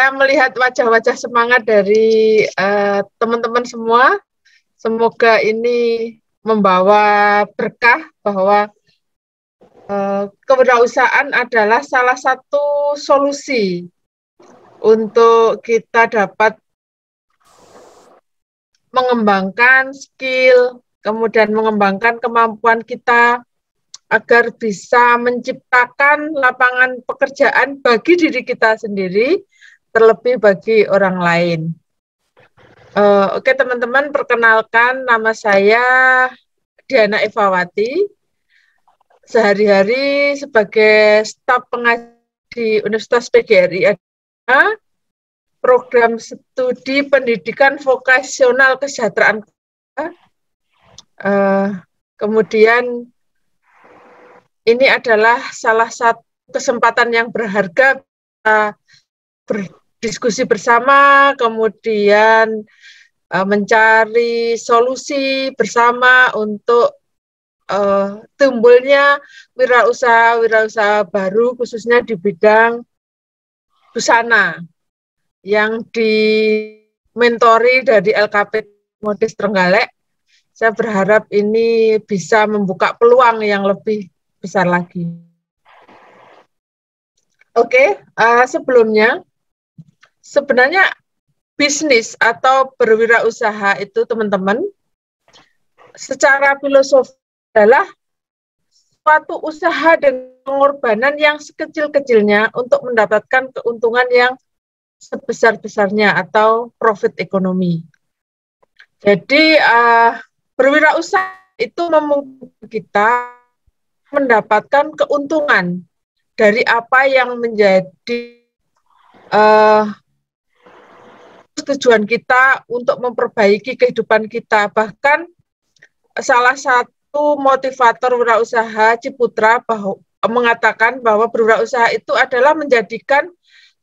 Saya melihat wajah-wajah semangat dari teman-teman semua. Semoga ini membawa berkah bahwa kewirausahaan adalah salah satu solusi untuk kita dapat mengembangkan skill, kemudian mengembangkan kemampuan kita agar bisa menciptakan lapangan pekerjaan bagi diri kita sendiri, terlebih bagi orang lain. Oke teman-teman, perkenalkan nama saya Diana Evawati. Sehari-hari sebagai staf pengajar di Universitas PGRI ada program studi pendidikan vokasional kesejahteraan. Kemudian ini adalah salah satu kesempatan yang berharga berdiskusi bersama, kemudian mencari solusi bersama untuk timbulnya wirausaha baru khususnya di bidang busana yang dimentori dari LKP Modis Trenggalek. Saya berharap ini bisa membuka peluang yang lebih besar lagi. Oke, sebelumnya sebenarnya bisnis atau berwirausaha itu teman-teman secara filosofi adalah suatu usaha dengan pengorbanan yang sekecil-kecilnya untuk mendapatkan keuntungan yang sebesar-besarnya atau profit ekonomi. Jadi berwirausaha itu memungkinkan kita mendapatkan keuntungan dari apa yang menjadi tujuan kita untuk memperbaiki kehidupan kita. Bahkan salah satu motivator wirausaha Ciputra mengatakan bahwa berwirausaha itu adalah menjadikan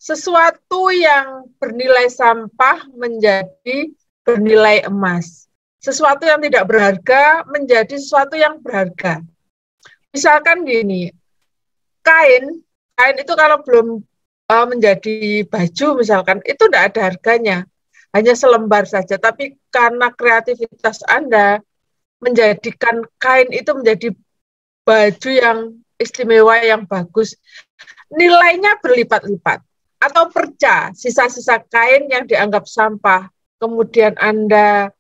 sesuatu yang bernilai sampah menjadi bernilai emas. Sesuatu yang tidak berharga menjadi sesuatu yang berharga. Misalkan gini, kain itu kalau belum menjadi baju misalkan, itu tidak ada harganya, hanya selembar saja. Tapi karena kreativitas Anda menjadikan kain itu menjadi baju yang istimewa, yang bagus, nilainya berlipat-lipat. Atau perca, sisa-sisa kain yang dianggap sampah, kemudian Anda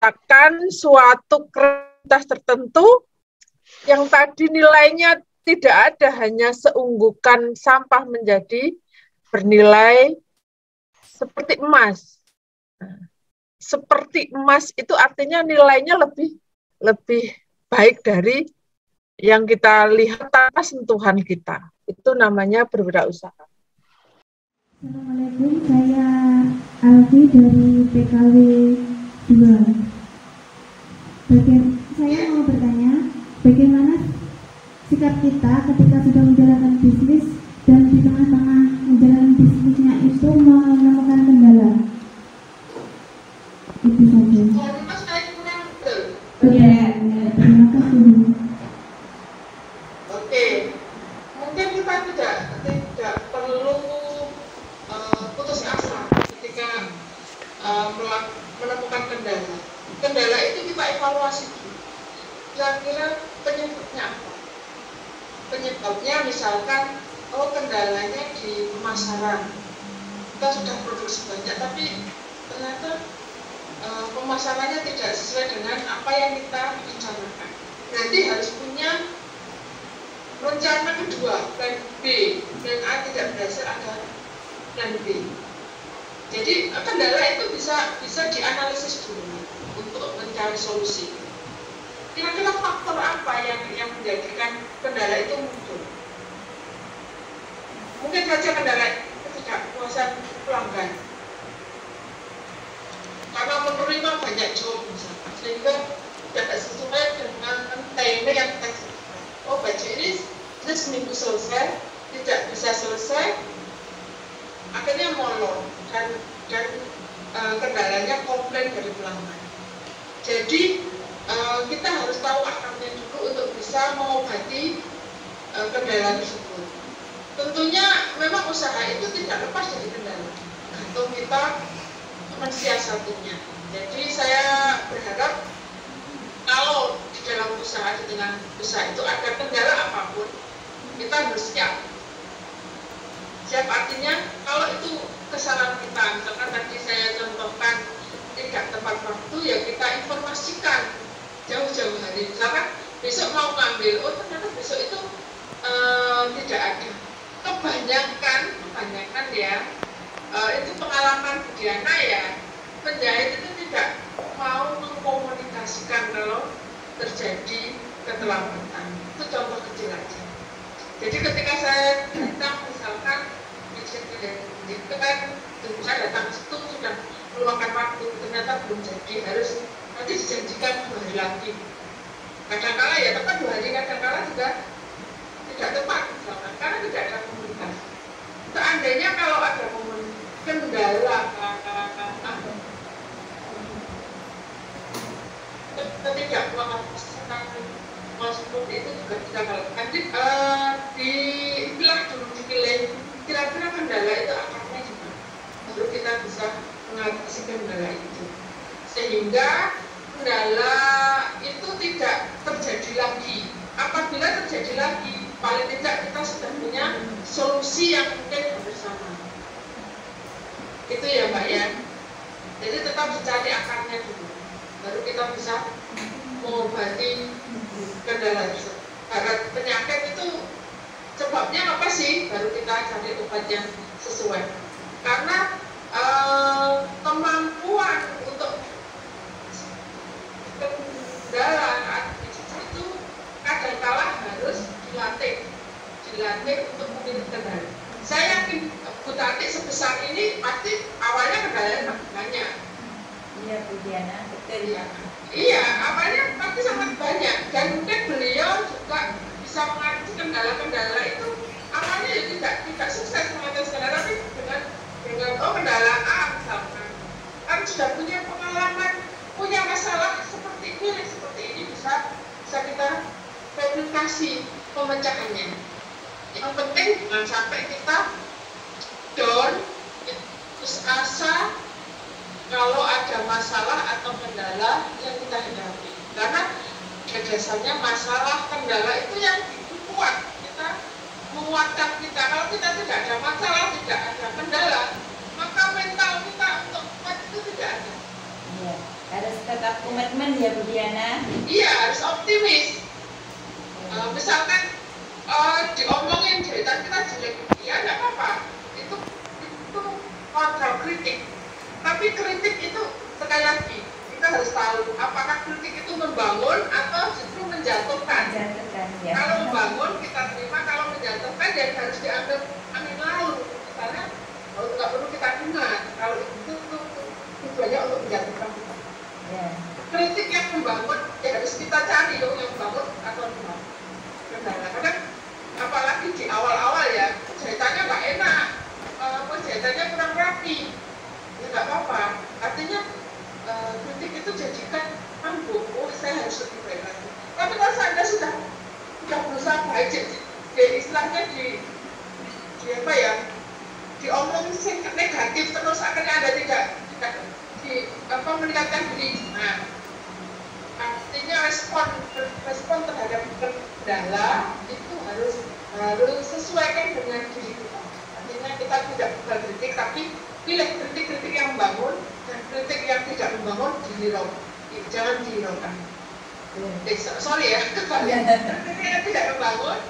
letakkan suatu kreativitas tertentu yang tadi nilainya tidak ada, hanya seunggukan sampah menjadi bernilai seperti emas. Seperti emas itu artinya nilainya lebih baik dari yang kita lihat tanpa sentuhan kita. Itu namanya berwirausaha. Assalamualaikum, saya Alfi dari PKW 2. Saya mau bertanya, bagaimana sikap kita ketika sudah menjalankan bisnis dan di tengah-tengah menjalankan bisnisnya itu menemukan kendala? Itu saja. Terima kasih. Oke, mungkin kita tidak perlu putus asa ketika menemukan kendala. Kendala itu kita evaluasi dulu. Kira-kira penyebabnya apa? Penyebabnya misalkan, kendalanya di pemasaran. Kita sudah produksi banyak, tapi ternyata pemasarannya tidak sesuai dengan apa yang kita rencanakan. Nanti harus punya rencana kedua, plan B. Plan A tidak berhasil, ada plan B. Jadi kendala itu bisa dianalisis dulu untuk mencari solusi. Kira-kira faktor apa yang menjadikan kendala itu muncul? Mungkin saja kendala ketidakpuasan pelanggan. Karena menerima banyak job misalkan, sehingga tidak sesuai dengan time yang kita sebutkan. Oh, baju ini seminggu selesai, tidak bisa selesai, akhirnya molor dan kendalanya komplain dari pelanggan. Jadi kita harus tahu akarnya dulu untuk bisa mengobati kendala tersebut. tentunya memang usaha itu tidak lepas dari kendala, tergantung kita mensiasatinya. Jadi saya berharap kalau di dalam usaha, di tengah usaha itu ada kendala apapun, kita harus siap. Siap artinya kalau itu kesalahan kita, misalkan tadi saya contohkan tidak tepat waktu, ya kita informasikan jauh-jauh hari. Misalkan besok mau ngambil, oh ternyata besok itu tidak ada. Kebanyakan ya, itu pengalaman Budiana ya, penjahit itu tidak mau mengkomunikasikan kalau terjadi keterlambatan. Itu contoh kecil aja. Jadi ketika saya datang misalkan itu kan saya datang itu sudah meluangkan waktu, ternyata belum jadi, harus nanti dijanjikan 2 hari lagi. Kadang-kala ya tepat 2 hari, kadang-kala juga tidak tepat misalkan, karena tidak ada komunikasi. Seandainya kalau ada kendala ketidakpuasan seperti itu juga kita lakukan. Dipilah dulu, dipilih kira-kira kendala itu akarnya gimana, baru kita bisa mengatasi kendala itu, sehingga kendala itu tidak terjadi lagi. Apabila terjadi lagi, paling tidak kita sudah punya solusi yang mungkin bersama. Itu ya Mbak ya. Jadi tetap dicari akarnya dulu, baru kita bisa mengobati kendala tersebut. Karena penyakit itu sebabnya apa sih? Baru kita cari obat yang sesuai. Karena kemampuan untuk kendala itu kadang-kala harus dilatih untuk memilih kendala. Saya yakin Bu Tati sebesar ini pasti awalnya kendalanya banyak. Iya Bu Diana, betul ya. Iya, awalnya pasti sangat banyak, dan mungkin beliau juga bisa mengatasi kendala-kendala itu. Awalnya ya tidak sukses mengatasi kendala, tapi dengan kendala A misalkan, kan sudah punya pengalaman, punya masalah seperti ini bisa kita replikasi pemecahannya. Yang penting jangan sampai kita down, putus asa kalau ada masalah atau kendala yang kita hadapi. Karena biasanya masalah kendala itu yang kuat, kita menguatkan kita. Kalau kita tidak ada masalah, tidak ada kendala, maka mental kita untuk kuat itu tidak ada. Iya, harus tetap komitmen ya Bu Diana. Iya, harus optimis. Misalkan diomongin jahitan kita jelek, ya nggak apa-apa. Itu kontrol kritik. Tapi kritik itu sekali lagi kita harus tahu apakah kritik itu membangun atau justru menjatuhkan. Ya. Kalau membangun kita terima, kalau menjatuhkan ya harus diambil angin laut. Karena kalau nggak perlu kita dengar. Kalau itu tujuannya untuk menjatuhkan kita. Ya. Kritik yang membangun ya harus kita cari dong, yang membangun atau membangun. Karena apalagi di awal-awal ya jahitannya nggak enak, jahitannya kurang rapi. Ya nggak apa-apa, artinya kritik itu jadikan oh saya harus lebih baik lagi. Tapi kalau Anda sudah berusaha baik, jadi istilahnya di apa ya, diomongin negatif terus, akhirnya Anda tidak meningkatkan diri. Nah, artinya respon terhadap kendala itu harus sesuaikan dengan diri kita. Artinya kita tidak berkritik, tapi pilih kritik-kritik yang membangun dan kritik yang tidak membangun jangan dihiraukan. Sorry ya, kritik yang tidak membangun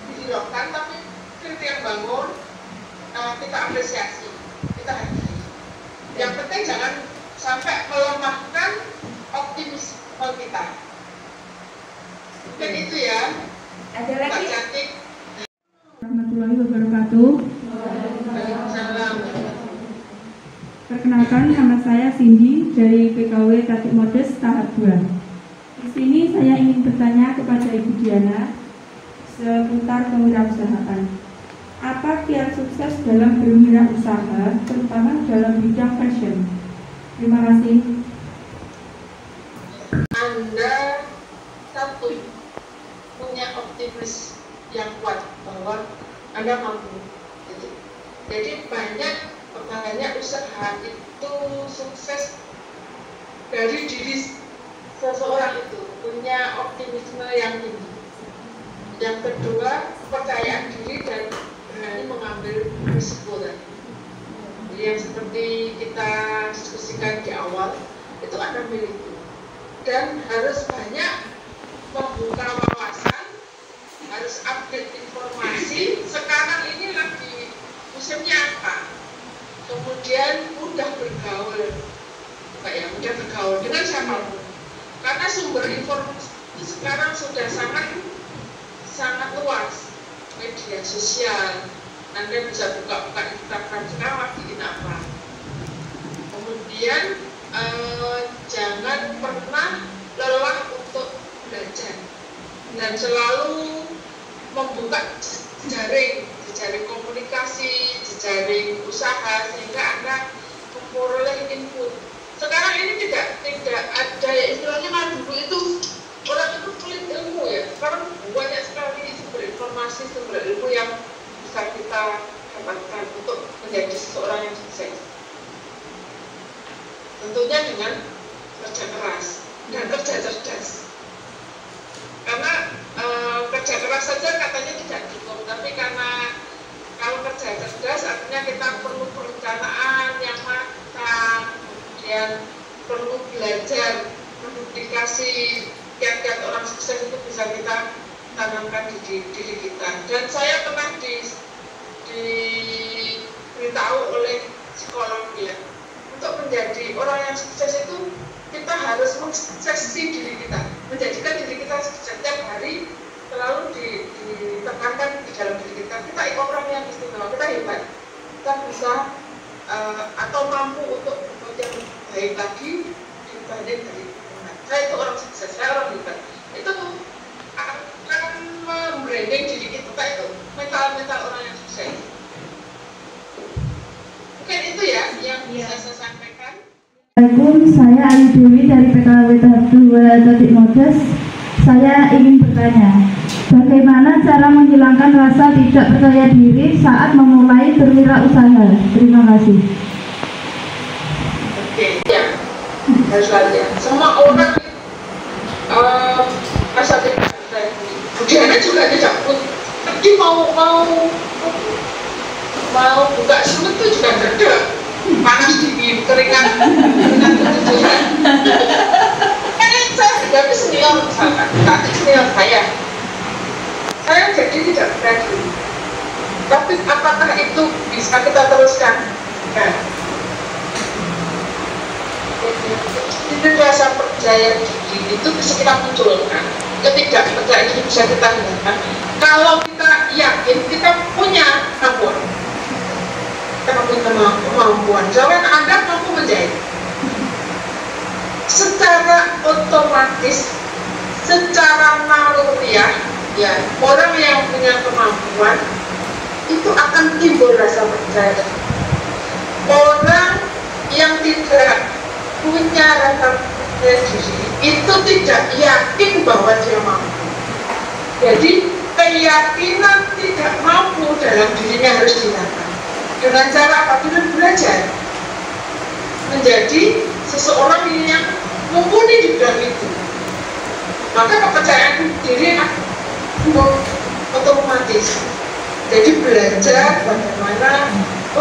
dihiraukan, tapi kritik yang membangun kita apresiasi, kita hargai. Yang penting jangan sampai melemahkan optimisme kita. Mungkin itu ya. Ada lagi? Mbak Cantik. Warahmatullahi wabarakatuh. Waalaikumsalam. Perkenalkan, nama saya Cindy dari PKW Tatik Modest tahap 2. Di sini saya ingin bertanya kepada Ibu Diana seputar kewirausahaan. Apa kiat sukses dalam berwirausaha, terutama dalam bidang fashion? Terima kasih. Anda satu punya optimis yang kuat bahwa Anda mampu. Gitu. Jadi banyak usaha itu sukses dari diri seseorang itu, punya optimisme yang tinggi. Yang kedua, kepercayaan diri dan berani mengambil risiko tadi. Jadi yang seperti kita diskusikan di awal, itu Anda miliki. Dan harus banyak membuka wawasan, harus update informasi. Sekarang ini lagi musimnya apa? Kemudian mudah bergaul, mudah bergaul dengan siapapun. Karena sumber informasi sekarang sudah sangat luas, media sosial. Anda bisa buka Instagram sekarang lagi ini apa. Kemudian jangan pernah lelah untuk belajar dan selalu membuka jejaring komunikasi, jejaring usaha sehingga Anda memperoleh input. Sekarang ini tidak ada ya istilahnya kan dulu itu orang itu pelit ilmu ya. Sekarang banyak sekali sumber informasi, sumber ilmu yang bisa kita dapatkan untuk menjadi seseorang yang sukses. Tentunya dengan kerja keras dan kerja cerdas. Karena kerja keras saja katanya tidak cukup, tapi karena kalau kerja cerdas artinya kita perlu perencanaan yang matang, kemudian perlu belajar menduplikasi kiat-kiat orang sukses itu bisa kita tanamkan di diri kita. Dan saya pernah diberitahu oleh psikolog ya, untuk menjadi orang yang sukses itu kita harus mensuksesi diri kita, menjadikan diri kita setiap hari selalu ditekankan di dalam diri kita. Kita orang yang istimewa, kita hebat, kita bisa atau mampu untuk bekerja baik lagi dibanding dari saya itu orang sukses, saya orang hebat. Itu akan membranding diri kita itu mental orang yang sukses. Mungkin itu ya yang bisa saya sampaikan. Assalamualaikum, saya Ayu Dewi dari PKW tahap 2 Tatik Modest. Saya ingin bertanya, bagaimana cara menghilangkan rasa tidak percaya diri saat memulai berwirausaha? Terima kasih. Oke, ya, harus latihan. Semua orang rasa tidak percaya diri. Budiana juga tidak pun. Tapi mau buka sulit itu juga tidak ada. Panas dingin, keringat kejujuran. Saya hadapi senior misalkan, tapi senior saya jadi tidak berani. Tapi apakah itu bisa kita teruskan? Nah, ini rasa percaya diri itu bisa kita munculkan. Ketidakpercayaan diri bisa kita hilangkan kalau kita yakin kita punya kemampuan. Kita punya kemampuan. Jangan Anda mampu menjahit. Secara otomatis, secara naluriah, ya orang yang punya kemampuan itu akan timbul rasa percaya diri. Orang yang tidak punya rasa percaya diri itu tidak yakin bahwa dia mampu. Jadi keyakinan tidak mampu dalam dirinya harus dihilangkan. Dengan cara apa? Dengan belajar menjadi seseorang yang mumpuni di bidang itu, maka kepercayaan diri akan otomatis. Jadi belajar bagaimana.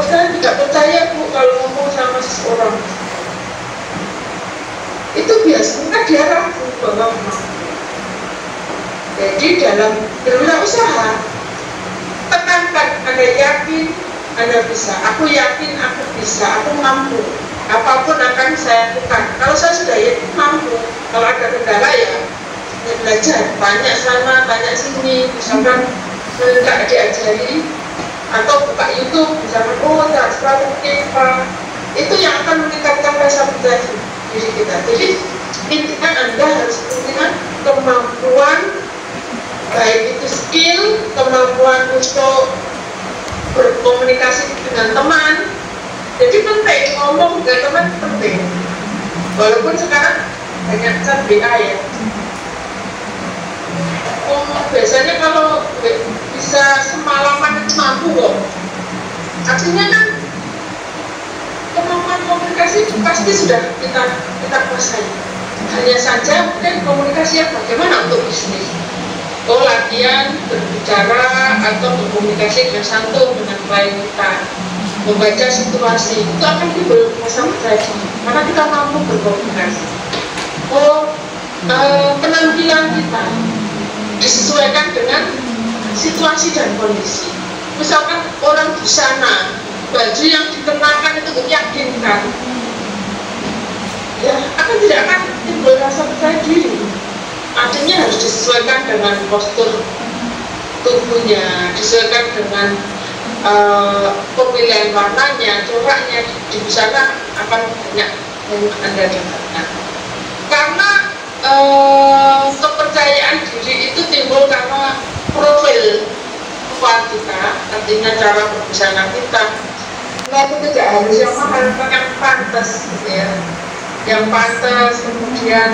Saya tidak percaya Bu kalau ngomong sama seseorang itu biasanya dia ragu bahwa mampu. Jadi dalam berwirausaha tekankan Anda yakin Anda bisa, aku yakin aku bisa, aku mampu. Apapun akan saya lakukan. Kalau saya sudah yakin mampu, kalau ada kendala ya belajar, tanya sana, tanya sini, misalkan tidak diajari atau buka YouTube, misalkan strategi apa, itu yang akan meningkatkan rasa percaya diri kita. Jadi intinya Anda harus punya kemampuan, baik itu skill, kemampuan untuk berkomunikasi dengan teman. Jadi penting ngomong dengan teman penting. Walaupun sekarang banyak BA ya. Biasanya kalau bisa semalaman itu mampu kok. Artinya kan kemampuan komunikasi pasti sudah kita kuasai. Hanya saja mungkin komunikasi yang bagaimana untuk bisnis. Latihan berbicara atau berkomunikasi dengan santun dengan klien kita, membaca situasi itu akan timbul rasa percaya diri karena kita mampu berkomunikasi. Penampilan kita disesuaikan dengan situasi dan kondisi. Misalkan orang di sana baju yang dikenakan itu meyakinkan, ya tidak akan timbul rasa percaya diri. Artinya harus disesuaikan dengan postur tubuhnya, disesuaikan dengan pemilihan warnanya, coraknya. Di sana akan banyak yang Anda dapatkan. Karena kepercayaan diri itu timbul karena profil kepala kita, artinya cara berbusana kita. Nah, itu tidak harus yang mahal, yang pantas, gitu ya. Yang pantas, kemudian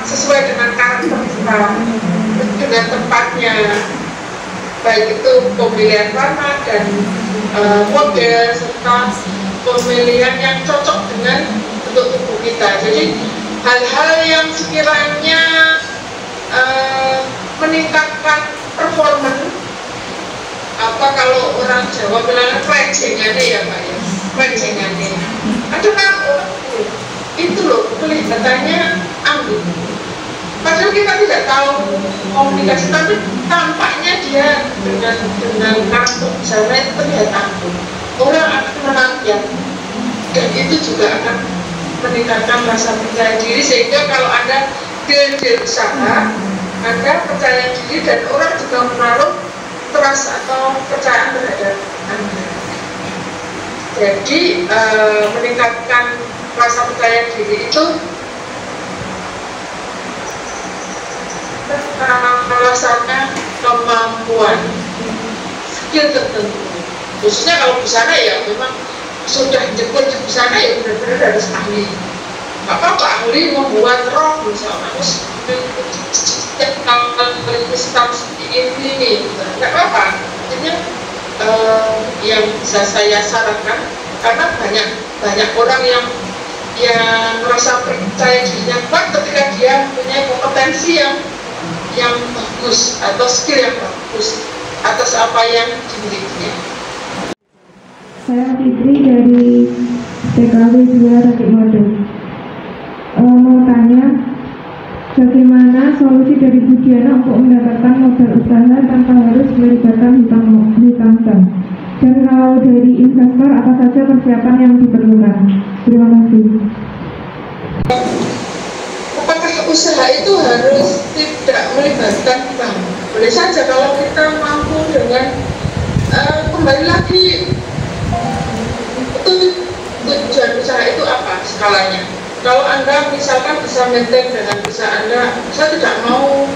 sesuai dengan karakter kita, dengan tempatnya, baik itu pemilihan warna dan model serta pemilihan yang cocok dengan bentuk tubuh kita. Jadi hal-hal yang sekiranya meningkatkan performa, kalau orang Jawa bilang kelejengannya ya Pak ya, kelejengannya. Ada kan orang itu loh kelihatannya ambil. Padahal kita tidak tahu komunikasi, tapi tampaknya dia dengan karakter misalnya itu terlihat anggun. Orang akan menantikan, dan itu juga akan meningkatkan rasa percaya diri, sehingga kalau Anda deal usaha, Anda percaya diri dan orang juga menaruh trust atau percayaan terhadap Anda. Jadi meningkatkan rasa percaya diri itu merasakan kemampuan, skill tertentu. Khususnya kalau busana ya memang sudah jemput di busana ya benar-benar harus ahli. Apa ahli membuat rok misalnya, harus seperti ini, nggak apa-apa. Artinya yang bisa saya sarankan, karena banyak orang yang merasa percaya dirinya kuat ketika dia punya kompetensi yang bagus atau skill yang bagus atas apa yang dimilikinya. Saya Fitri dari PKW 2 Tatik Mode. Mau tanya, bagaimana solusi dari Bu Diana untuk mendapatkan modal usaha tanpa harus melibatkan hutang bank? Dan kalau dari investor, apa saja persiapan yang diperlukan? Terima kasih. Apakah usaha itu harus tidak melibatkan bank? Boleh saja kalau kita mampu dengan kembali lagi tujuan usaha itu apa skalanya. Kalau Anda misalkan bisa maintain dengan usaha Anda, saya tidak mau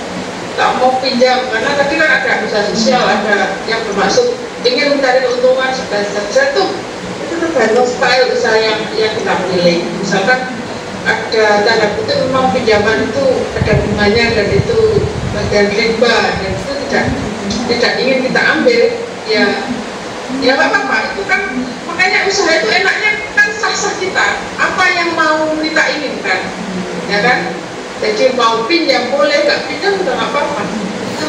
pinjam, karena tadi kan ada usaha sosial, ada yang bermaksud ingin mencari keuntungan sebesar itu tergantung style usaha yang kita pilih. Misalkan ada tanda kutip memang pinjaman itu ada bunganya dan itu bagian riba, dan itu tidak ingin kita ambil, ya nggak apa-apa. Itu kan makanya usaha itu enaknya kan sah-sah kita, apa yang mau kita inginkan, ya kan. Jadi mau pinjam boleh, nggak pinjam udah nggak apa-apa. Itu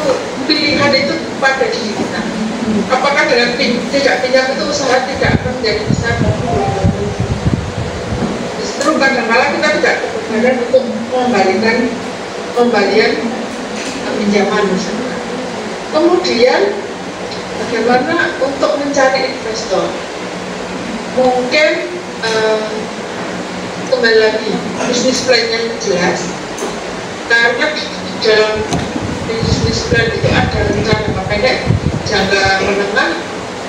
pilihan itu pada diri kita. Apakah dengan tidak pinjam itu usaha tidak akan menjadi besar? Justru kadang-kadang kita tidak kebenaran untuk pembalian pinjaman misalnya. Kemudian bagaimana untuk mencari investor? Mungkin kembali lagi bisnis plan-nya jelas, karena di dalam bisnis plan itu ada rencana jangka pendek, jangka menengah,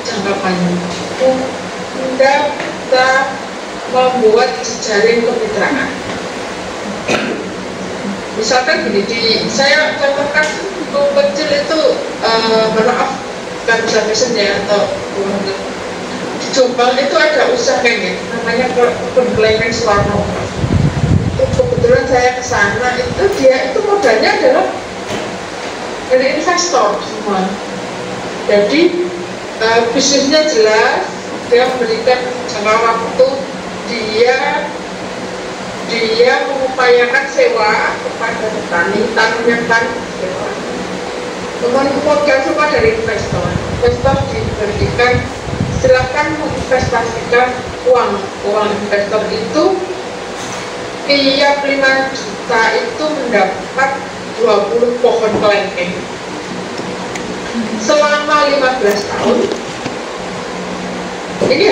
jangka panjang. Kita membuat jejaring kemitraan. Misalkan gini, saya contohkan kecil itu, maaf, bukan usaha fashion ya, atau di Jombang itu ada usaha kayak namanya Kebun Suwarno. Kebetulan saya ke sana, itu dia itu modalnya adalah dari investor semua. Jadi bisnisnya jelas, dia memberikan jangka waktu, dia mengupayakan sewa kepada petani yang sewa. Kemudian semua dari investor diberikan, silakan menginvestasikan uang investor itu tiap 5 juta itu mendapat 20 pohon kelengkeng selama 15 tahun. Ini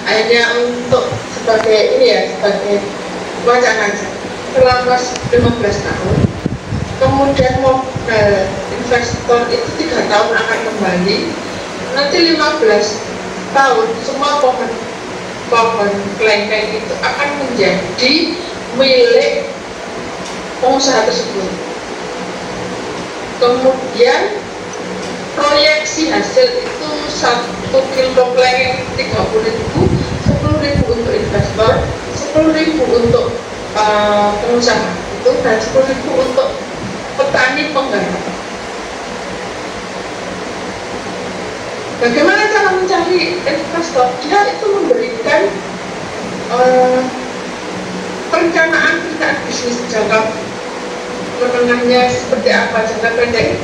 hanya untuk sebagai wacana saja. Selama 15 tahun, kemudian modal investor itu 3 tahun akan kembali. Nanti 15 tahun semua pohon kelengkeng itu akan menjadi milik pengusaha tersebut. Kemudian proyeksi hasil itu 1 kilo kelengkeng 30.000, 10.000 untuk investor, 10.000 untuk pengusaha itu, dan 10.000 untuk petani penggarap. Bagaimana cara mencari investor? Dia itu memberikan perencanaan bisnis jangka menengahnya seperti apa, jangka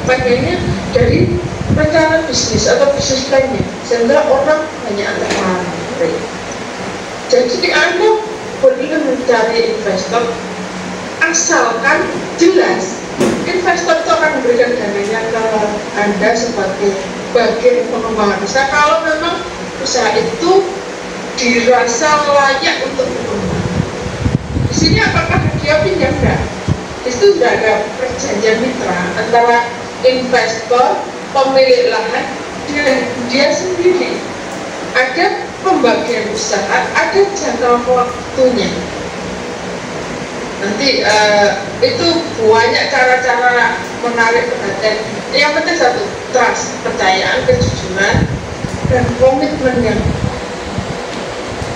pendeknya dari rencana bisnis atau bisnis plan-nya, sehingga orang banyak tertarik. Jadi Anda boleh mencari investor asalkan jelas investor itu akan memberikan dananya ke Anda sebagai bagian pengembangan usaha kalau memang usaha itu dirasa layak untuk berkembang. Di sini apakah dia pinjam? Enggak. Di situ sudah ada perjanjian mitra antara investor, pemilik lahan, dia sendiri. Ada pembagian usaha, ada jangka waktunya. Nanti itu banyak cara-cara menarik perhatian. Yang penting satu, trust, kepercayaan, kejujuran, dan komitmen yang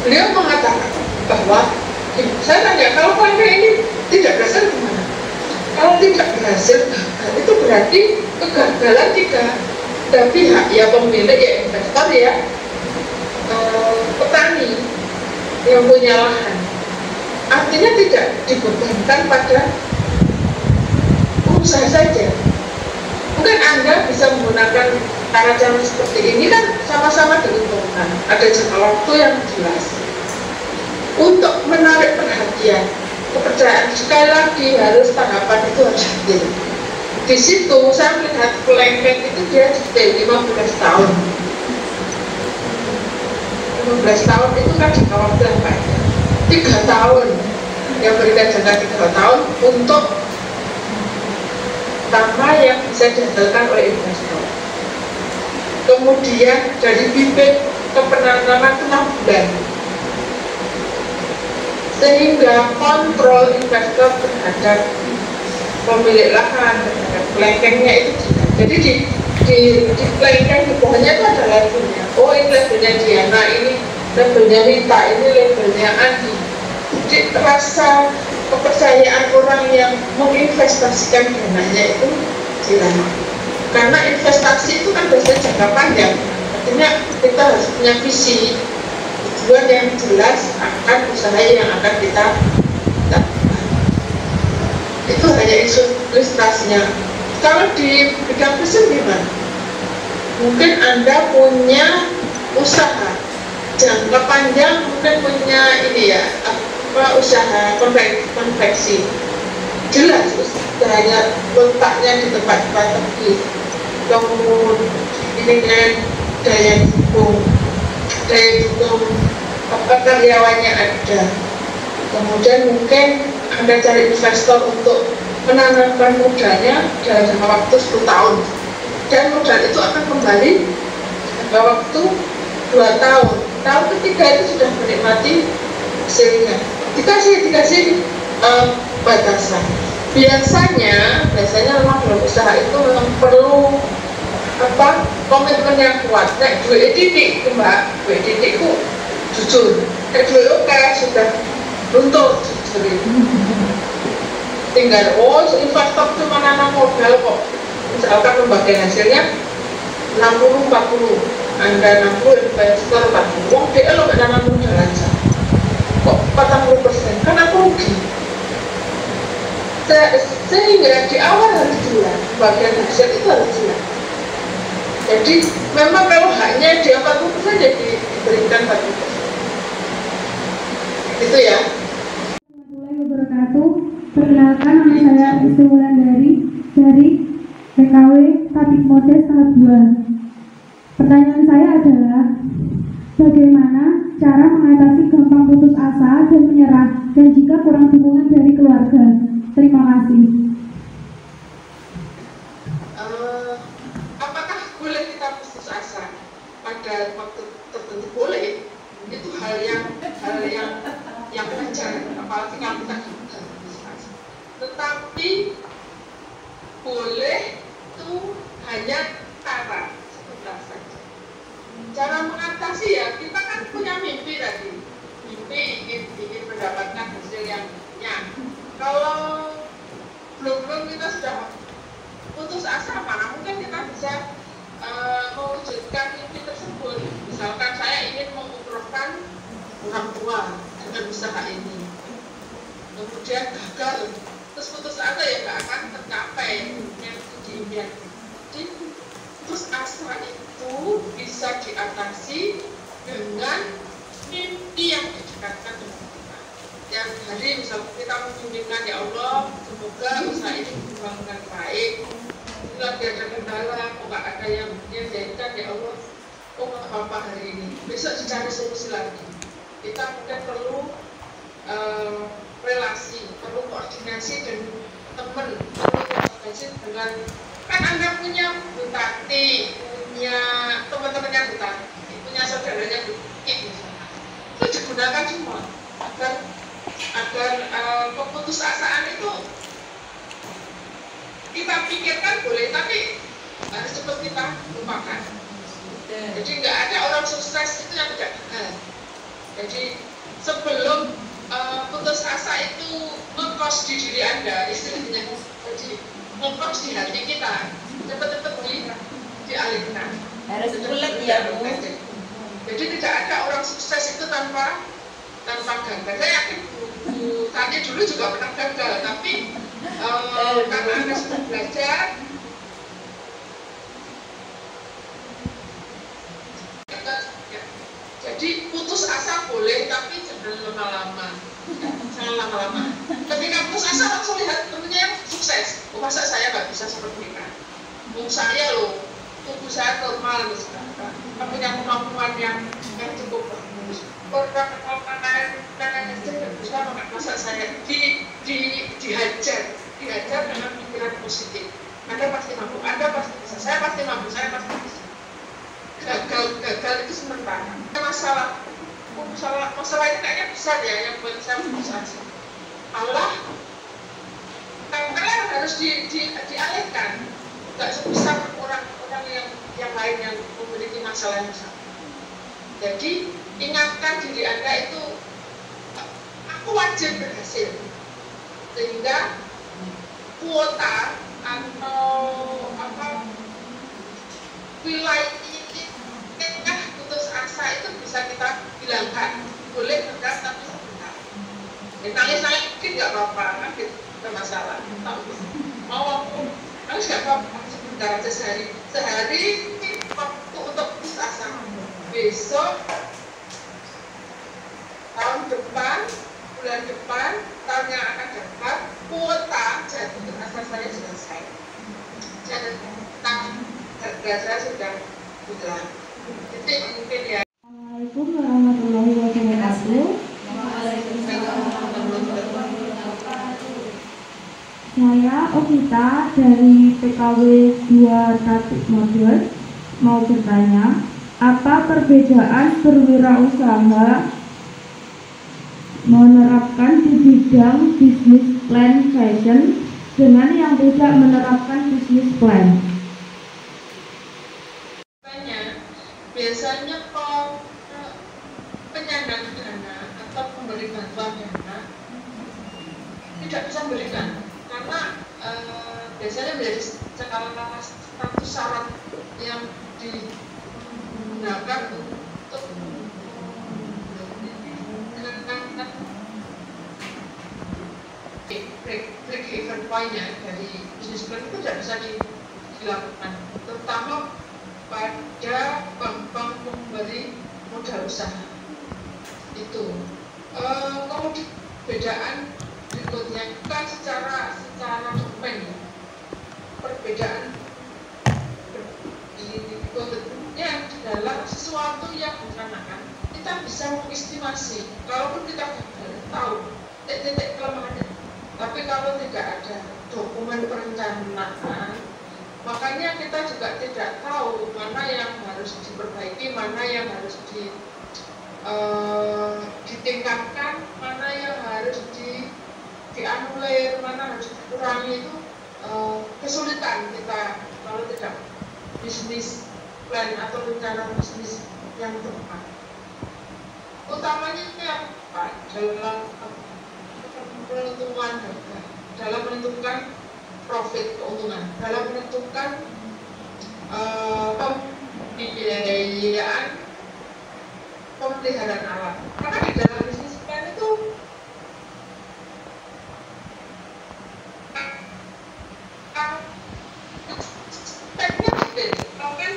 beliau mengatakan bahwa saya tanya, kalau kelengkeng ini tidak berhasil gimana? Kalau tidak berhasil, itu berarti kegagalan 3 pihak, ya pemilik, ya investor, ya petani yang punya lahan. Artinya tidak dibebankan pada usaha saja. Mungkin Anda bisa menggunakan cara-cara seperti ini, kan sama-sama diuntungkan. Ada jangka waktu yang jelas untuk menarik perhatian, kepercayaan. Sekali lagi harus tahapan itu harus detail. Di situ saya melihat kelengkeng itu dia detail 15 tahun. 15 tahun itu kan jangka waktu yang panjang. 3 tahun yang berikan jangka 3 tahun untuk tanah yang bisa dihasilkan oleh investor. Kemudian dari bibit ke penanaman 6 bulan, sehingga kontrol investor terhadap pemilik lahan, terhadap kelengkengnya itu jelas. Jadi di kelengkeng di pohonnya itu ada labelnya. Oh, ini labelnya Diana, ini labelnya Rita, ini labelnya Andi. Jadi rasa kepercayaan orang yang menginvestasikan dananya itu jelas. Karena investasi itu kan biasanya jangka panjang. Artinya kita harus punya visi, tujuan yang jelas akan usaha yang akan kita lakukan. Itu hanya ilustrasinya. Kalau di bidang bisnis gimana? Mungkin Anda punya usaha jangka panjang, mungkin punya ini ya, usaha konveksi. Jelas usahanya letaknya di tempat strategis. Kemudian ini daya dukung karyawannya ada. Kemudian mungkin Anda cari investor untuk menanamkan modalnya dalam jangka waktu 10 tahun, dan modal itu akan kembali jangka waktu 2 tahun. Tahun ketiga itu sudah menikmati hasilnya. Dikasih batasan. Biasanya memang dalam usaha itu memang perlu komitmen yang kuat. Nek duit titik itu mbak, duit titik itu jujur. Nek duit oke sudah runtuh jujur. Tinggal investor cuma nanam modal kok misalkan pembagian hasilnya 60-40, Anda 60, investor 40, wong dia lo gak ada nanggung jalan kok 40%, kan aku rugi. Sehingga di awal harus jelas, bagian hasil itu harus jelas. Jadi memang kalau haknya di 40% jadi diberikan 40%. Itu ya. Warahmatullahi wabarakatuh. Perkenalkan, nama saya Isti Wulandari dari PKW Tabik Modes tahap 2. Pertanyaan saya adalah, bagaimana cara mengatasi gampang putus asa dan menyerah dan jika kurang dukungan dari keluarga? Terima kasih. Apakah boleh kita putus asa pada waktu tertentu? Boleh. Itu hal yang wajar, apalagi kalau kita gagal putus asa. Tetapi boleh itu hanya sebentar saja. Cara mengatasi ya, kita kan punya mimpi tadi. Mimpi ingin mendapatkan hasil yang kalau belum kita sudah putus asa, mana mungkin kita bisa mewujudkan mimpi tersebut. Misalkan saya ingin mengumrohkan orang tua dengan usaha ini, kemudian gagal, terus putus asa ya nggak akan tercapai yang diimpikan. Jadi putus asa itu bisa diatasi dengan mimpi yang didekatkan dengan kita. Yang hari misalnya kita memimpikan, ya Allah, semoga usaha ini berkembang dengan baik. Lagi ada kendala, kok nggak ada yang jahitan, ya Allah, kok nggak apa-apa hari ini. Besok dicari solusi lagi. Kita mungkin perlu relasi, perlu koordinasi dengan teman, perlu koordinasi dengan, kan Anda punya Butati, punya teman-temannya Butati, punya saudaranya Butati, itu digunakan semua agar keputusasaan itu kita pikirkan boleh, tapi harus cepat kita lupakan. Jadi nggak ada orang sukses itu yang tidak gagal. Jadi sebelum putus asa itu ngekos di diri Anda, istilahnya, jadi ngekos di hati kita, cepat-cepat dialihkan. Harus bulat ya, Bu. Jadi tidak ada orang sukses itu tanpa gagal. Saya yakin Bu Tati dulu juga pernah gagal, tapi karena Anda sudah belajar, jadi putus asa boleh, tapi jangan lama-lama. Jangan lama-lama. Ketika putus asa langsung lihat temennya yang sukses. Oh, masa saya nggak bisa seperti mereka? Saya loh, tubuh saya normal misalkan, punya kemampuan yang cukup bagus. Orang lain tidak bisa, masa saya dihajar dengan pikiran positif. Anda pasti mampu, Anda pasti bisa, saya pasti mampu, saya pasti bisa. Gagal itu sementara. Masalah ini kayaknya besar ya yang buat saya putus asa. Allah harus dialihkan. Nggak sebesar orang-orang yang lain yang memiliki masalah yang sama. Jadi ingatkan diri Anda itu, aku wajib berhasil, sehingga kuota atau wilayah putus asa itu bisa kita hilangkan. Boleh rendah tapi sebentar. Nangis mungkin nggak apa-apa, kan kita masalah. Mau aku nangis nggak apa-apa, sebentar aja sehari waktu untuk putus asa. Besok, tahun depan, bulan depan, tahun yang akan datang, kuota jadi putus asa saya selesai. Jangan harga saya sudah hilang. Jadi mungkin ya. Assalamualaikum warahmatullahi wabarakatuh. Saya Okita dari PKW 2 Tabik Modes mau bertanya, apa perbedaan berwirausaha menerapkan di bidang bisnis plan fashion dengan yang tidak menerapkan bisnis plan? Biasanya penyandang dana atau pemberi bantuan dana tidak bisa memberikan karena biasanya menjadi salah satu syarat yang digunakan untuk break even point-nya dari bisnis plan itu tidak bisa dilakukan, terutama pada bank-bank pemberi modal usaha itu. Kemudian perbedaan berikutnya kan secara dokumen ya. Perbedaan bentuknya adalah sesuatu yang direncanakan kita bisa mengestimasi, kalaupun kita tahu titik kelemahannya. Tapi kalau tidak ada dokumen perencanaan, makanya kita juga tidak tahu mana yang harus diperbaiki, mana yang harus ditingkatkan, mana yang harus dianulir, mana harus dikurangi. Itu kesulitan kita kalau tidak bisnis plan atau rencana bisnis yang tepat. Utamanya apa? Dalam menentukan profit, keuntungan, dalam menentukan pembiayaan pemeliharaan alat. Karena di dalam bisnis plan itu speknya gede. Kalau kan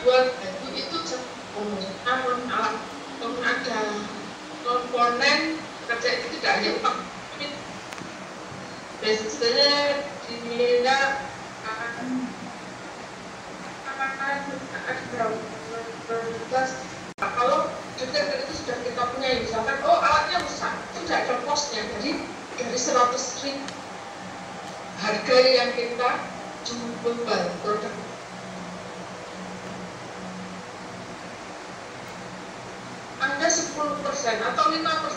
buat itu alat, ada komponen kerja itu tidak hanya tapi biasanya dinilai kalau detail itu sudah kita punya, misalkan alatnya rusak, itu tidak ada posnya, jadi dari 100.000 harga yang kita jual produk Anda 10% atau 5% atau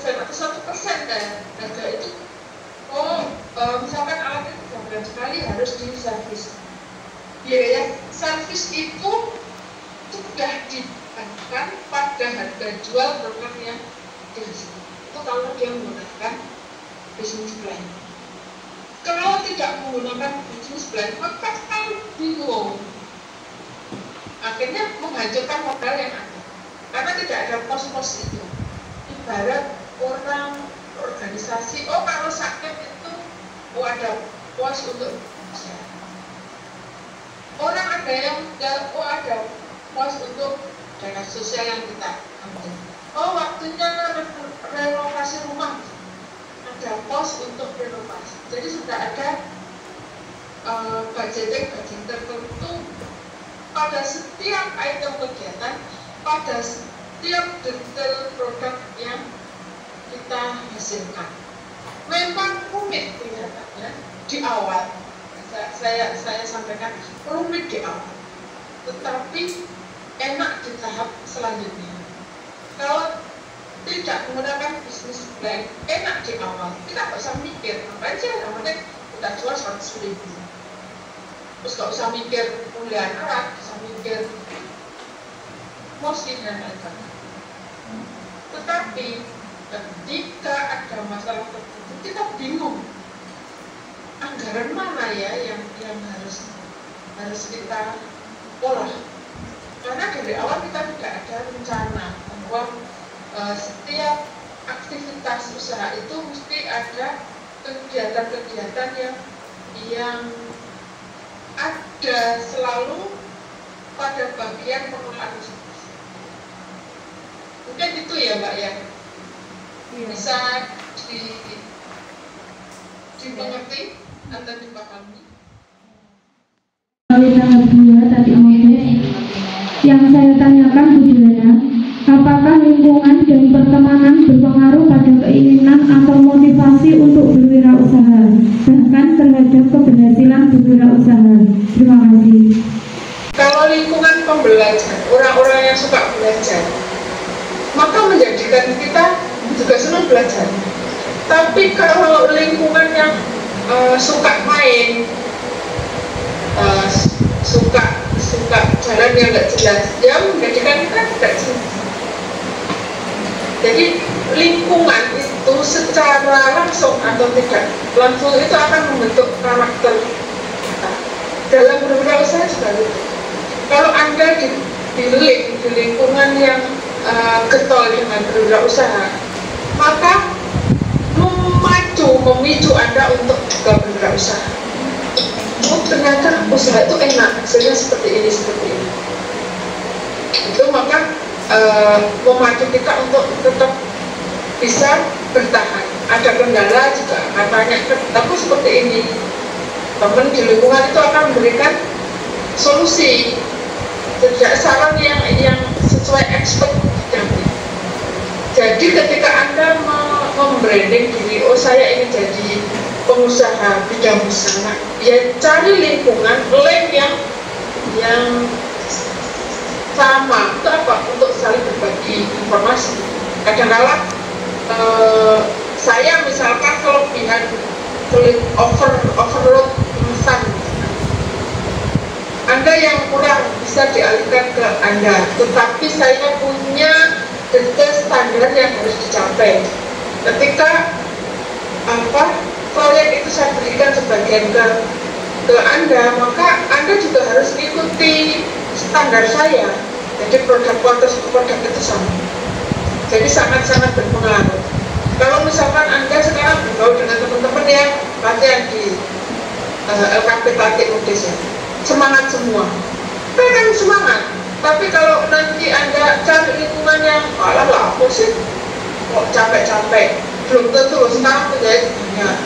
1% dari harga itu, misalkan alatnya 3 kali harus diservis. Biaya servis itu sudah dibandingkan pada harga jual produk yang dihasilkan. Itu kalau dia menggunakan business plan. Kalau tidak menggunakan business plan, maka kan bingung. Akhirnya menghancurkan modal yang ada, karena tidak ada pos-pos itu. Ibarat orang organisasi, kalau sakit itu ada pos untuk kesehatan. Orang ada yang ada pos untuk dana sosial yang kita ambil. Waktunya renovasi rumah, ada pos untuk renovasi. Jadi sudah ada budgeting tertentu pada setiap item kegiatan, pada setiap detail produk yang kita hasilkan. Memang rumit kelihatannya di awal, saya sampaikan rumit di awal, tetapi enak di tahap selanjutnya. Kalau tidak menggunakan bisnis plan, enak di awal, kita nggak usah mikir apa aja, yang penting kita jual 100.000. Terus nggak usah mikir pemeliharaan alat, bisa mikir emosi dan lain-lain. Tetapi ketika ada masalah tertentu, kita bingung anggaran mana ya yang harus kita olah. Karena dari awal kita tidak ada rencana bahwa setiap aktivitas usaha itu mesti ada kegiatan-kegiatan yang ada selalu pada bagian pengelolaan bisnis. Mungkin itu ya Mbak ya, bisa dimengerti atau dipahami. Yang saya tanyakan Bu Juliana, apakah lingkungan dan pertemanan berpengaruh pada keinginan atau motivasi untuk berwirausaha, bahkan terhadap keberhasilan berwirausaha? Terima kasih. Kalau lingkungan pembelajar, orang-orang yang suka belajar, maka menjadikan kita juga senang belajar. Tapi kalau lingkungan yang suka main, uh, suka jalan yang nggak jelas, dia menjadikan kita tidak jelas. Jadi lingkungan itu secara langsung atau tidak langsung itu akan membentuk karakter kita. Dalam berwirausaha juga gitu. Kalau Anda di lingkungan yang getol dengan berwirausaha, maka memicu Anda untuk juga berwirausaha. Oh, ternyata usaha itu enak, hasilnya seperti ini. Itu maka memacu kita untuk tetap bisa bertahan. Ada kendala juga katanya, tapi seperti ini. Teman di lingkungan itu akan memberikan solusi, tidak saran yang sesuai expert. Jadi ketika Anda membranding diri, oh saya ingin jadi pengusaha bidang busana, ya cari lingkungan yang sama. Itu apa? Untuk saling berbagi informasi. Kadang-kadang saya misalkan kelebihan overload pemesan, Anda yang kurang bisa dialihkan ke Anda, tetapi saya punya detail standar yang harus dicapai. Ketika proyek itu saya berikan sebagian ke Anda, maka Anda juga harus ikuti standar saya. Jadi produk itu sama. Jadi sangat-sangat berpengaruh. Kalau misalkan Anda sekarang bergaul dengan teman-teman yang latihan di LKP Tatik Modis, semangat semua, kan semangat. Tapi kalau nanti Anda cari lingkungan yang malah apa sih, kok capek-capek, belum tentu sekarang penjahit banyak.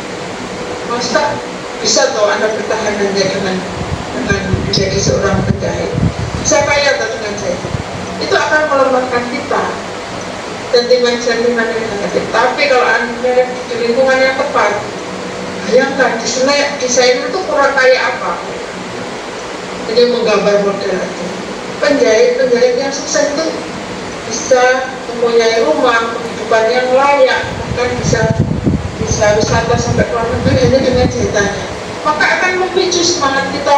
Masa bisa toh Anda bertahan dengan menjadi seorang penjahit? Saya kaya atau dengan saya? Itu akan melemahkan kita. Sentimen-sentimen yang negatif. Tapi kalau Anda di lingkungan yang tepat, bayangkan desainer itu kurang kayak apa? Ini menggambar model itu. Penjahit yang sukses itu bisa mempunyai rumah, kehidupan yang layak, bahkan bisa wisata sampai ke luar negeri hanya dengan jahitannya. Maka akan memicu semangat kita,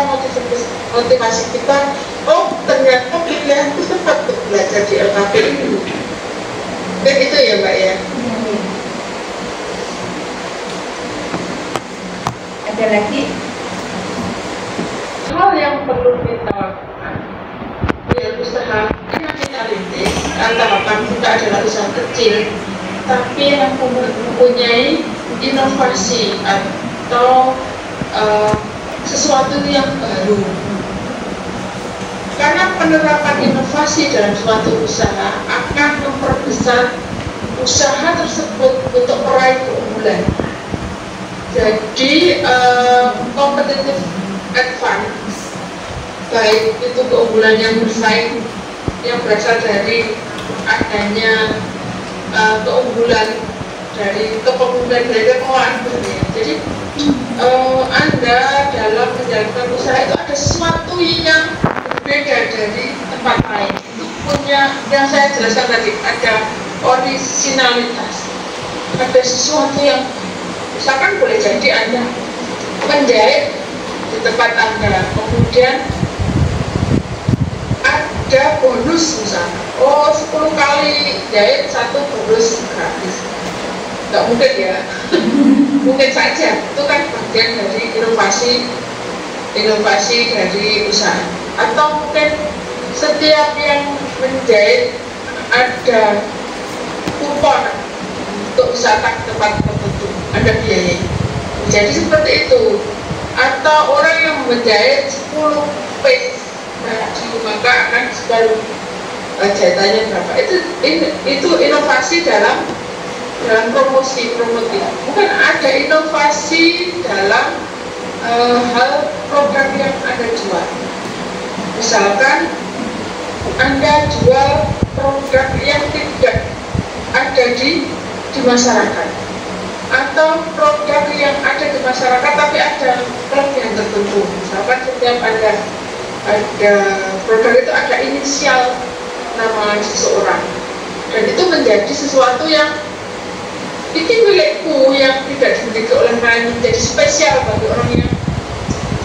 motivasi kita. Oh, ternyata pilihanku tepat untuk belajar di LKP ini. Dan itu ya Mbak ya. Ada lagi hal yang perlu kita lakukan ya, usaha yang kita rintis, katakan kita adalah usaha kecil tapi yang mempunyai inovasi atau sesuatu yang baru. Karena penerapan inovasi dalam suatu usaha akan memperbesar usaha tersebut untuk meraih keunggulan. Jadi competitive advantage, baik itu keunggulan yang bersaing yang berasal dari adanya keunggulan dari kepemimpinan dari keuangan. Jadi Anda dalam menjalankan usaha itu ada sesuatu yang berbeda dari tempat lain. Itu punya yang saya jelaskan tadi, ada originalitas, ada sesuatu yang misalkan boleh jadi Anda menjahit di tempat Anda, kemudian ada bonus misalnya, 10 kali jahit 1 bonus gratis. Nggak mungkin ya. Mungkin saja, itu kan bagian dari inovasi dari usaha. Atau mungkin setiap yang menjahit ada kupon untuk wisata ke tempat tertentu, ada biaya. Jadi seperti itu. Atau orang yang menjahit 10 piece baju, maka akan diskon jahitannya berapa. Itu inovasi dalam promosi. Bukan ada inovasi dalam hal produk yang Anda jual. Misalkan Anda jual produk yang tidak ada di masyarakat, atau produk yang ada di masyarakat tapi ada kelebihan tertentu. Misalkan setiap ada produk itu ada inisial nama seseorang, dan itu menjadi sesuatu yang ini milikku yang tidak dimiliki oleh lain, menjadi spesial bagi orang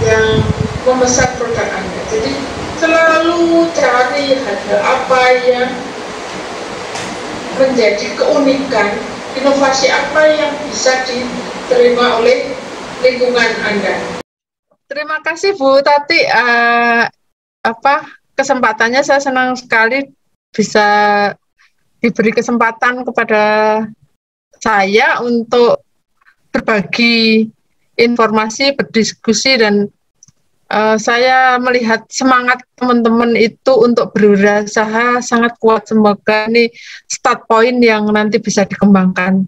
yang memesan produk Anda. Jadi selalu cari hal apa yang menjadi keunikan, inovasi apa yang bisa diterima oleh lingkungan Anda. Terima kasih Bu Tati, kesempatannya. Saya senang sekali bisa diberi kesempatan kepada saya untuk berbagi informasi, berdiskusi, dan saya melihat semangat teman-teman itu untuk berwirausaha sangat kuat. Semoga ini start point yang nanti bisa dikembangkan.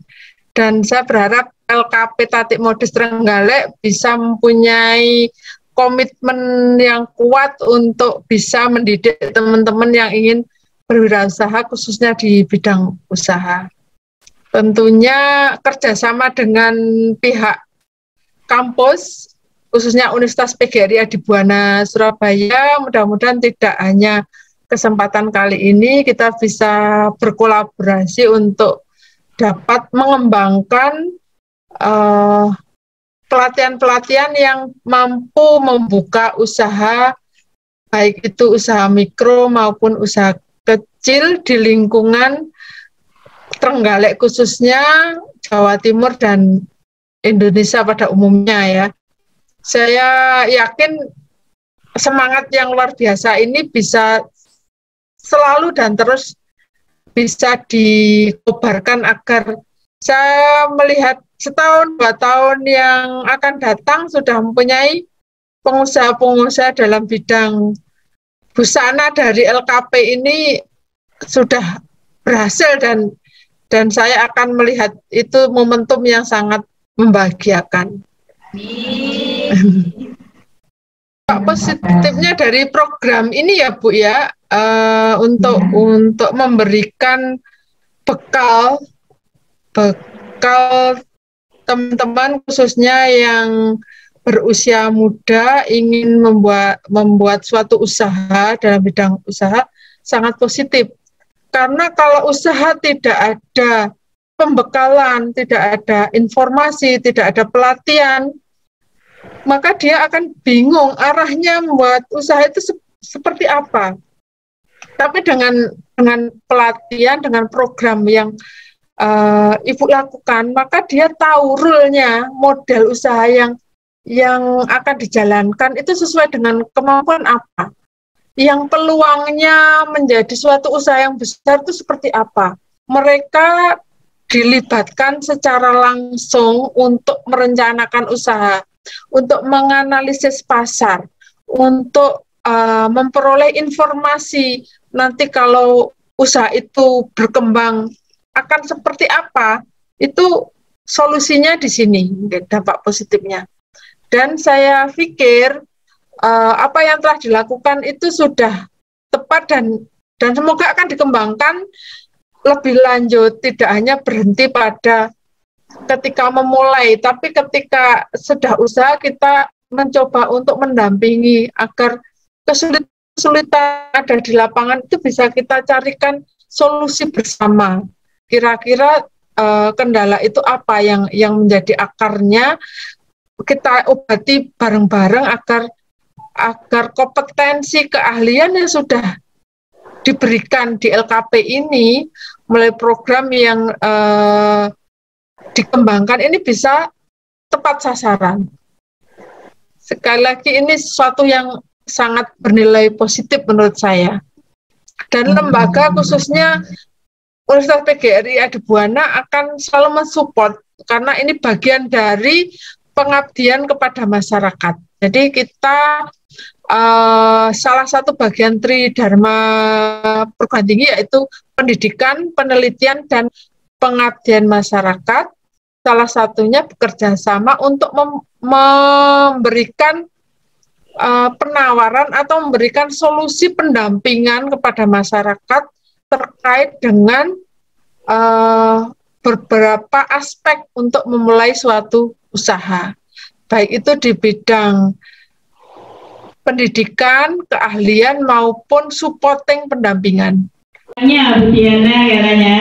Dan saya berharap LKP Tatik Modis Trenggalek bisa mempunyai komitmen yang kuat untuk bisa mendidik teman-teman yang ingin berwirausaha khususnya di bidang usaha. Tentunya kerjasama dengan pihak kampus, khususnya Universitas PGRI Adibuana Surabaya, mudah-mudahan tidak hanya kesempatan kali ini kita bisa berkolaborasi untuk dapat mengembangkan pelatihan-pelatihan yang mampu membuka usaha, baik itu usaha mikro maupun usaha kecil di lingkungan Trenggalek khususnya, Jawa Timur dan Indonesia pada umumnya ya. Saya yakin semangat yang luar biasa ini bisa selalu dan terus bisa dikobarkan agar saya melihat setahun, 2 tahun yang akan datang sudah mempunyai pengusaha-pengusaha dalam bidang busana dari LKP ini sudah berhasil, dan saya akan melihat itu momentum yang sangat membahagiakan. Positifnya dari program ini ya Bu ya, untuk memberikan bekal teman-teman khususnya yang berusia muda ingin membuat suatu usaha dalam bidang usaha sangat positif. Karena kalau usaha tidak ada pembekalan, tidak ada informasi, tidak ada pelatihan, maka dia akan bingung arahnya membuat usaha itu seperti apa. Tapi dengan pelatihan, dengan program yang Ibu lakukan, maka dia tahu rule-nya, model usaha yang akan dijalankan itu sesuai dengan kemampuan apa. Yang peluangnya menjadi suatu usaha yang besar itu seperti apa. Mereka dilibatkan secara langsung untuk merencanakan usaha, untuk menganalisis pasar, untuk memperoleh informasi nanti kalau usaha itu berkembang akan seperti apa, itu solusinya di sini, dampak positifnya. Dan saya pikir apa yang telah dilakukan itu sudah tepat dan semoga akan dikembangkan lebih lanjut, tidak hanya berhenti pada ketika memulai, tapi ketika sudah usaha kita mencoba untuk mendampingi agar kesulitan ada di lapangan itu bisa kita carikan solusi bersama. Kira-kira kendala itu apa yang menjadi akarnya, kita obati bareng-bareng agar kompetensi keahlian yang sudah diberikan di LKP ini melalui program yang dikembangkan ini bisa tepat sasaran. Sekali lagi ini sesuatu yang sangat bernilai positif menurut saya. Dan lembaga khususnya Universitas PGRI Adibuana akan selalu mensupport karena ini bagian dari pengabdian kepada masyarakat. Jadi kita salah satu bagian Tridharma perguruan tinggi yaitu pendidikan, penelitian, dan pengabdian masyarakat. Salah satunya bekerja sama untuk memberikan penawaran atau memberikan solusi pendampingan kepada masyarakat terkait dengan beberapa aspek untuk memulai suatu usaha, baik itu di bidang pendidikan, keahlian maupun supporting pendampingan. Bu Diana katanya.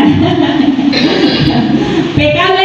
PKW